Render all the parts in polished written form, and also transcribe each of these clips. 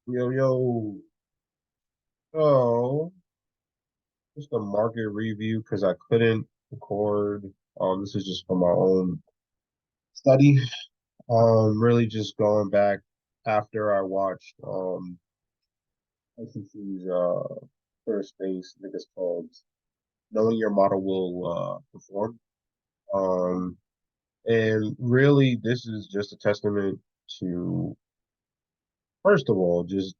Yo, yo. So, just a market review because I couldn't record. This is just for my own study. Really just going back after I watched ICT's first base, I think it's called Knowing Your Model Will Perform. Um, and really this is just a testament to, first of all, just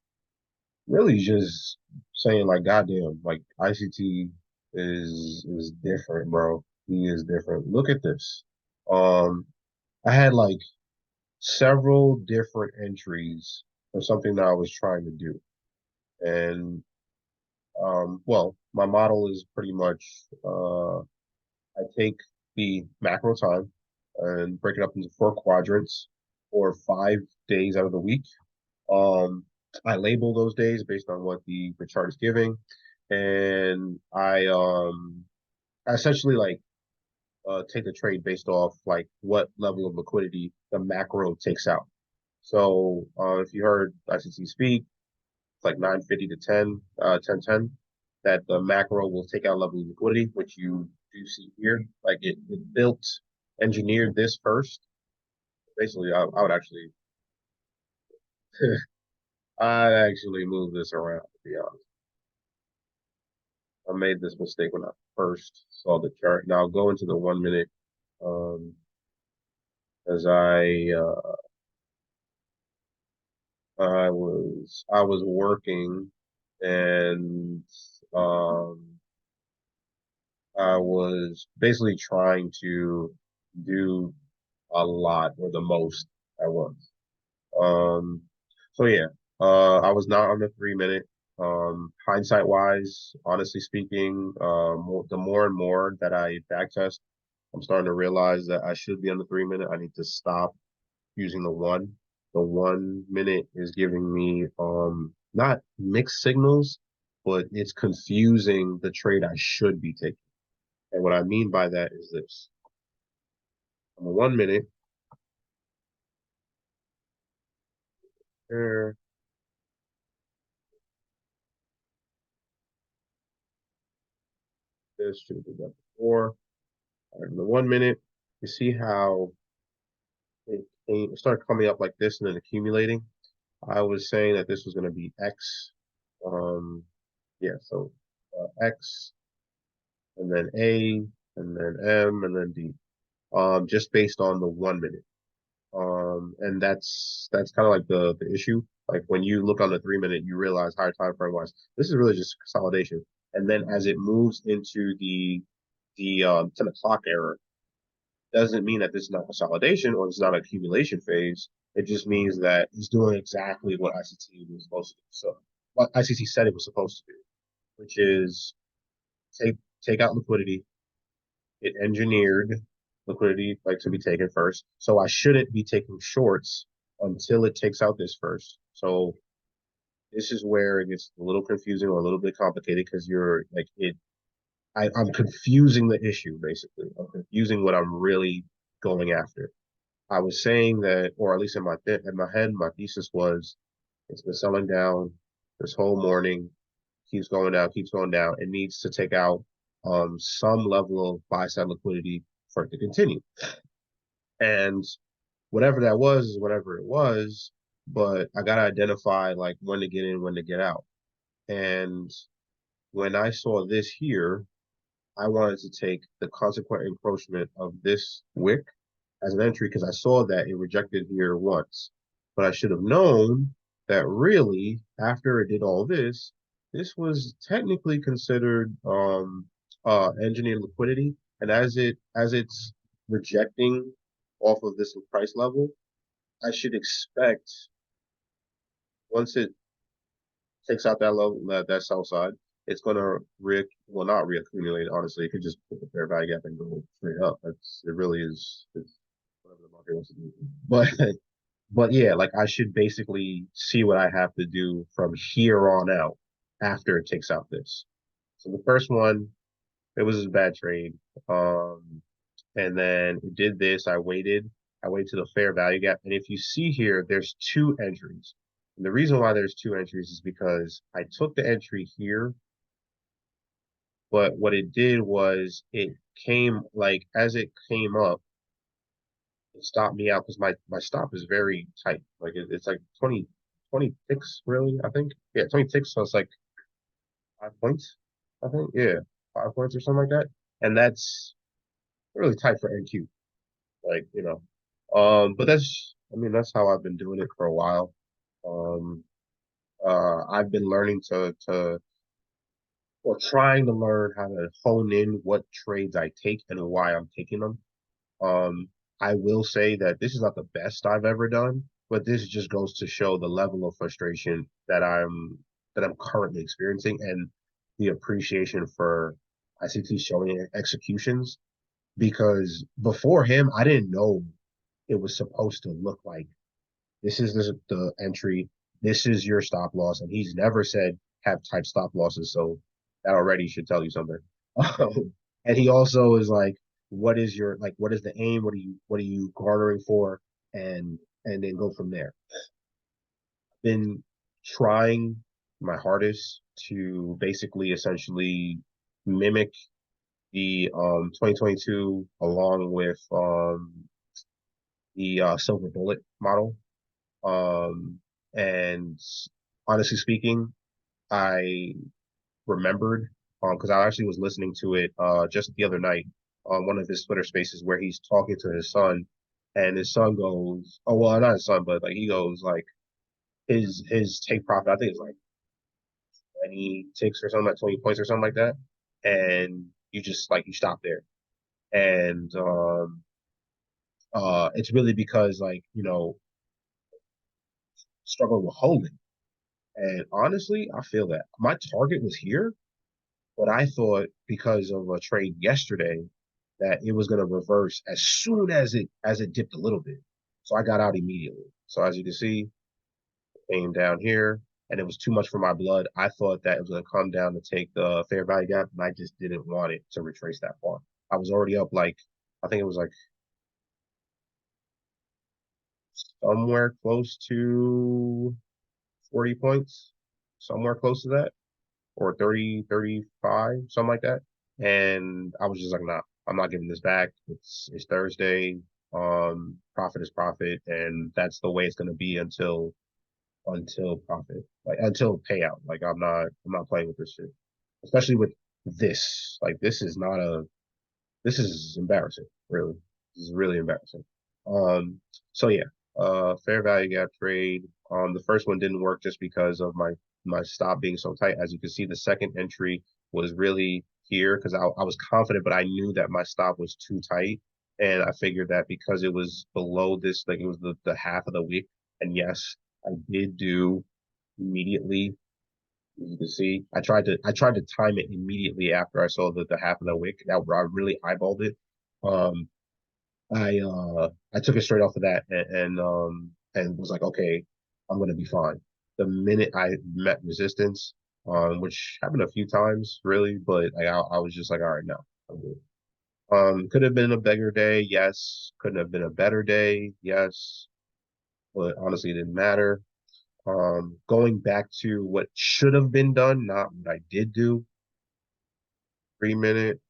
really just saying like, goddamn, like ICT is different, bro. He is different. Look at this. Um, I had like several different entries for something that I was trying to do, and well, my model is pretty much I take the macro time and break it up into four quadrants for 5 days out of the week. Um, I label those days based on what the chart is giving, and I essentially like take the trade based off like what level of liquidity the macro takes out. So if you heard ICT speak, it's like 950 to 1010, that the macro will take out level of liquidity, which you do see here. Like it built, engineered this first. Basically, I would actually, I'd actually move this around, to be honest. I made this mistake when I first saw the chart. Now I'll go into the 1 minute um, as I was working and um, I was basically trying to do a lot or the most at once. Um, so yeah, I was not on the 3 minute. Hindsight wise, honestly speaking, the more and more that I backtest, I'm starting to realize that I should be on the 3 minute. I need to stop using the one. The 1 minute is giving me not mixed signals, but it's confusing the trade I should be taking. And what I mean by that is this. On the 1 minute, there, this should be done before. In the 1 minute, you see how it started coming up like this and then accumulating. I was saying that this was going to be X. Um, yeah, so X and then A and then M and then D. Just based on the 1 minute. And that's kind of like the issue. Like when you look on the 3 minute, you realize higher time frame wise, this is really just consolidation. And then as it moves into the 10 o'clock era, doesn't mean that this is not consolidation or this is not an accumulation phase. It just means that it's doing exactly what ICT was supposed to do. So what ICT said it was supposed to do, which is take take out liquidity. It engineered liquidity like to be taken first. So I shouldn't be taking shorts until it takes out this first. So this is where it gets a little confusing or a little bit complicated because you're like it. I'm confusing the issue basically. I'm confusing what I'm really going after. I was saying that, or at least in my head, my thesis was it's been selling down this whole morning, keeps going down, keeps going down. It needs to take out some level of buy side liquidity for it to continue. And whatever that was is whatever it was, but I gotta identify like when to get in, when to get out. And when I saw this here, I wanted to take the consequent encroachment of this wick as an entry because I saw that it rejected here once. But I should have known that really, after it did all this, this was technically considered engineered liquidity. And as it's rejecting off of this price level, I should expect once it takes out that level that sell side, it's gonna well not reaccumulate. Honestly, it could just put the fair value gap and go straight up. It really is it's whatever the market wants to do. But but yeah, like I should basically see what I have to do from here on out after it takes out this. So the first one, it was a bad trade. Um, and then it did this. I waited to the fair value gap. And if you see here, there's two entries. And the reason why there's two entries is because I took the entry here, but what it did was it came like as it came up, it stopped me out because my stop is very tight. Like it's like 20 ticks really, I think. Yeah, 20 ticks, so it's like 5 points, I think. Yeah, 5 points or something like that. And that's really tight for NQ. Like, but I mean, that's how I've been doing it for a while. Um, I've been learning to or trying to learn how to hone in what trades I take and why I'm taking them. Um, I will say that this is not the best I've ever done, but this just goes to show the level of frustration that I'm currently experiencing and the appreciation for ICT showing executions. Because before him, I didn't know it was supposed to look like this is the entry, this is your stop loss, and he's never said have type stop losses, so that already should tell you something. And he also is like, what is the aim? What are you garnering for? And then go from there. Been trying my hardest to basically essentially mimic the 2022 along with the silver bullet model. Um, and honestly speaking, I remembered because I actually was listening to it just the other night on one of his Twitter spaces where he's talking to his son, and his son goes, "Oh well, not his son, but like he goes like his take profit. I think it's like 20 ticks or something, like 20 points or something like that, and you just like you stop there, and it's really because like struggling with holding." And honestly, I feel that my target was here, but I thought because of a trade yesterday that it was going to reverse as soon as it dipped a little bit. So I got out immediately. So as you can see, came down here and it was too much for my blood. I thought that it was going to come down to take the fair value gap, and I just didn't want it to retrace that far. I was already up like I think it was like somewhere close to 40 points, somewhere close to that, or 30, 35, something like that. And I was just like, nah, I'm not giving this back. It's Thursday. Profit is profit, and that's the way it's gonna be until profit, like until payout. Like I'm not playing with this shit, especially with this. Like this is embarrassing. Really, this is really embarrassing. Um, so yeah, fair value gap trade. The first one didn't work just because of my stop being so tight. As you can see, the second entry was really here because I was confident, but I knew that my stop was too tight, and I figured that because it was below this, like it was the half of the wick. And yes, I did do immediately. As you can see, I tried to time it immediately after I saw the half of the wick. That I really eyeballed it. Um, I took it straight off of that and was like, okay, I'm gonna be fine. The minute I met resistance, which happened a few times really, but like I was just like, all right, no, I'm good. Could have been a bigger day, yes. Couldn't have been a better day, yes. But honestly, it didn't matter. Going back to what should have been done, not what I did do. 3 minute,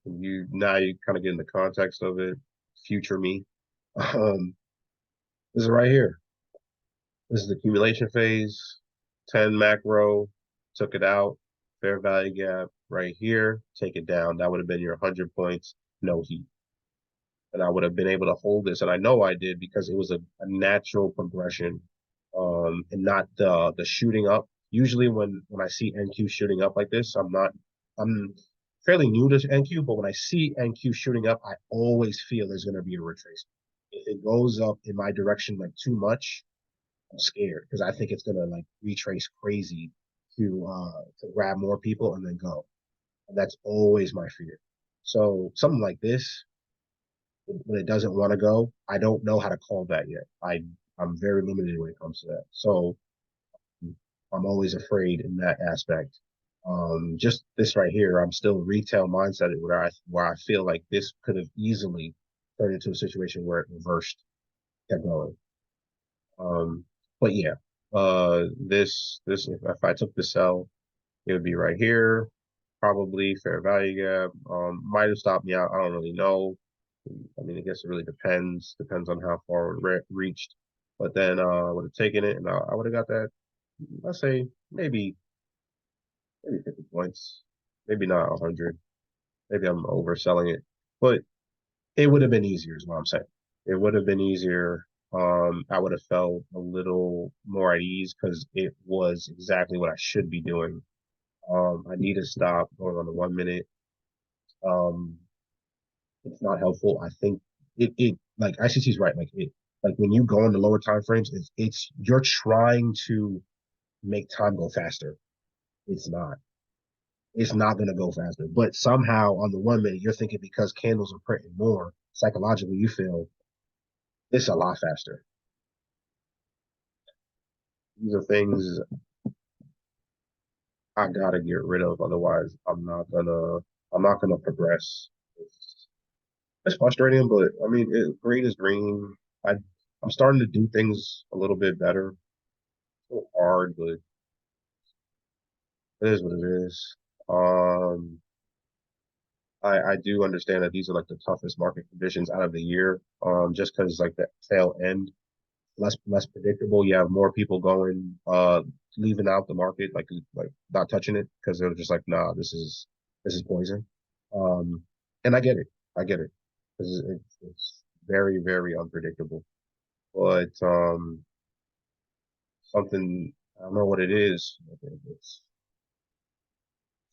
you now you kind of get in the context of it. Future me. Um, this is right here. This is the accumulation phase. 10 macro, took it out. Fair value gap right here. Take it down. That would have been your 100 points, no heat. And I would have been able to hold this. And I know I did because it was a natural progression, and not the shooting up. Usually when I see NQ shooting up like this, I'm fairly new to NQ, but when I see NQ shooting up, I always feel there's going to be a retracement. If it goes up in my direction like too much, I'm scared because I think it's gonna like retrace crazy to grab more people and then go. And that's always my fear. So something like this, when it doesn't want to go, I don't know how to call that yet. I'm very limited when it comes to that. So I'm always afraid in that aspect. Just this right here, I'm still retail mindset where I feel like this could have easily turned into a situation where it reversed, kept going. Um, but yeah, This if I took the sell, it would be right here, probably fair value gap. Might have stopped me out. I don't really know. I mean, I guess it really depends. Depends on how far it reached. But then I would have taken it, and I would have got that. Let's say maybe 50 points, maybe not 100. Maybe I'm overselling it, but it would have been easier, is what I'm saying. It would have been easier. I would have felt a little more at ease because it was exactly what I should be doing. I need to stop going on the 1 minute. Um, it's not helpful. I think it like ICT is right. Like when you go into lower time frames, it's you're trying to make time go faster. It's not. It's not going to go faster. But somehow on the 1 minute, you're thinking because candles are printing more, psychologically you feel it's a lot faster. These are things I gotta get rid of. Otherwise, I'm not gonna progress. It's, it's frustrating, but I mean, green is green. I'm starting to do things a little bit better. So hard, but it is what it is. Um, I do understand that these are like the toughest market conditions out of the year. Just because like the tail end less predictable. You have more people going leaving out the market, like not touching it because they're just like, nah, this is poison. Um, and I get it. I get it. It's very, very unpredictable. But something I don't know what it is. It's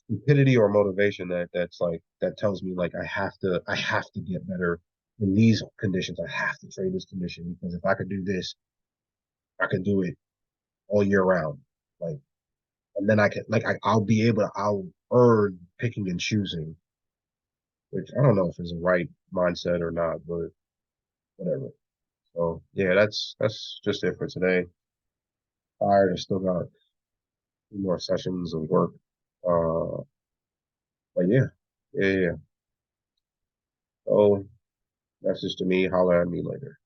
stupidity or motivation that's like that tells me like I have to get better in these conditions. I have to trade this condition because if I could do this, I could do it all year round. Like and then I can I'll be able to I'll earn picking and choosing, which I don't know if it's a right mindset or not, but whatever. So yeah, that's just it for today. Tired. I still got 2 more sessions of work. Uh, but yeah. So message to me. Holler at me later.